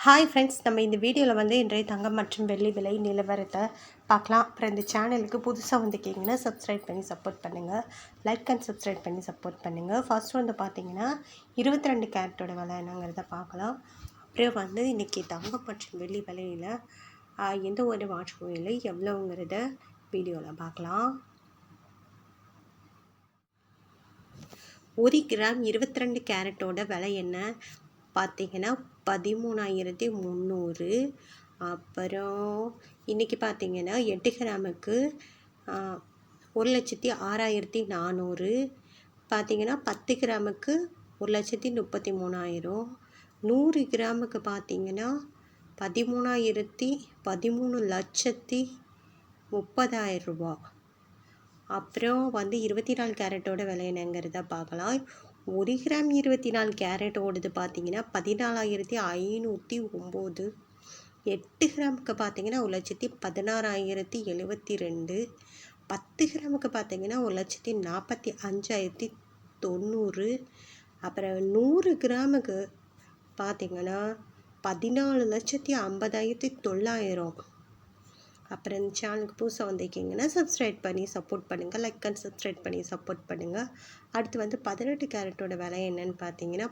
Hi friends, நம்ம இந்த வீடியோவில் வந்து இன்றைய தங்கம் மற்றும் வெள்ளி விலை நிலவரத்தை பார்க்கலாம். அப்புறம் இந்த சேனலுக்கு புதுசாக வந்துக்கிங்கன்னா சப்ஸ்கிரைப் பண்ணி சப்போர்ட் பண்ணுங்கள். லைக் அண்ட் சப்ஸ்கிரைப் பண்ணி சப்போர்ட் பண்ணுங்கள். ஃபர்ஸ்ட் வந்து பார்த்திங்கன்னா 22 கேரட்டோட விலை என்னங்கிறத பார்க்கலாம். அப்புறம் வந்து இன்றைக்கி தங்கம் மற்றும் வெள்ளி விலையில் எந்த ஒரு மாற்றமும் இல்லை, எவ்வளோங்கிறத வீடியோவில் பார்க்கலாம். 1 கிராம் 22 கேரட்டோட விலை என்ன பார்த்திங்கன்னா 13,300. அப்புறம் இன்றைக்கி பார்த்திங்கன்னா 8 கிராமுக்கு 1,06,400. பார்த்திங்கன்னா 10 கிராமுக்கு 1,33,000. 100 கிராமுக்கு பார்த்திங்கன்னா 13,30,000 ரூபா. அப்புறம் வந்து 24 கேரட்டோட விலை என்னங்கிறத பார்க்கலாம். 1 கிராம் 24 கேரட்டோடது பார்த்திங்கன்னா 14,509. 8 கிராமுக்கு பார்த்திங்கன்னா 1,16,072. 10 கிராமுக்கு பார்த்திங்கன்னா 1,45,090. அப்புறம் 100 கிராமுக்கு பார்த்திங்கன்னா 14,50,900. அப்புறம் இந்த சேனலுக்கு புதுசாக வந்திருக்கீங்கன்னா சப்ஸ்கிரைப் பண்ணி சப்போர்ட் பண்ணுங்கள். லைக் அண்ட் சப்ஸ்கிரைப் பண்ணி சப்போர்ட் பண்ணுங்கள். அடுத்து வந்து 18 கேரட்டோட விலை என்னன்னு பார்த்தீங்கன்னா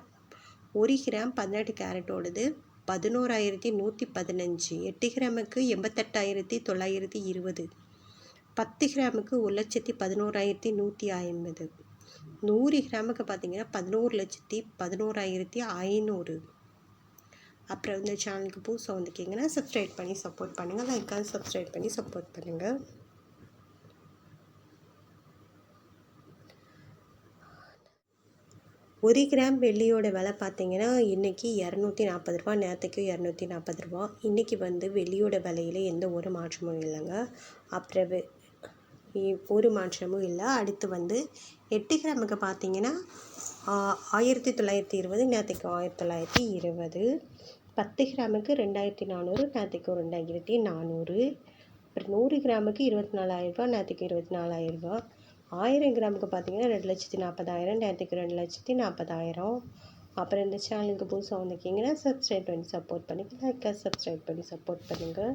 1 கிராம் 18 கேரட்டோடது 11,115. 8 கிராமுக்கு 88,920. 10 கிராமுக்கு 1,11,150. 100 கிராமுக்கு பார்த்தீங்கன்னா 11,11,500. அப்புறம் இந்த சேனலுக்கு புதுசாக வந்துக்கிங்கன்னா சப்ஸ்கிரைப் பண்ணி சப்போர்ட் பண்ணுங்கள். லைக் அண்ட் சப்ஸ்கிரைப் பண்ணி சப்போர்ட் பண்ணுங்கள். ஒரு கிராம் வெள்ளியோட விலை பார்த்தீங்கன்னா இன்றைக்கி 240 ரூபா, நேற்றுக்கு 240 ரூபா. இன்றைக்கி வந்து வெள்ளியோட விலையில் எந்த ஒரு மாற்றமும் இல்லைங்க. அப்புறம் ஒரு மாற்றமும் இல்லை. அடுத்து வந்து 8 கிராமுக்கு பார்த்தீங்கன்னா 1920, நேற்றுக்கு 1920. 10 கிராமுக்கு 2,400, நேற்றுக்கு 2,400. அப்புறம் 100 கிராமுக்கு 24,000 ரூபா, நேற்றுக்கு 24,000 ரூபா. 1000 கிராமுக்கு பார்த்தீங்கன்னா 2,40,000, நேற்றுக்கு 2,40,000. அப்புறம் இந்த சேனலுக்கு புதுசாக வந்திருக்கீங்கன்னா சப்ஸ்கிரைப் பண்ணி சப்போர்ட் பண்ணுங்கள். லைக் சப்ஸ்கிரைப் பண்ணி சப்போர்ட் பண்ணுங்கள்.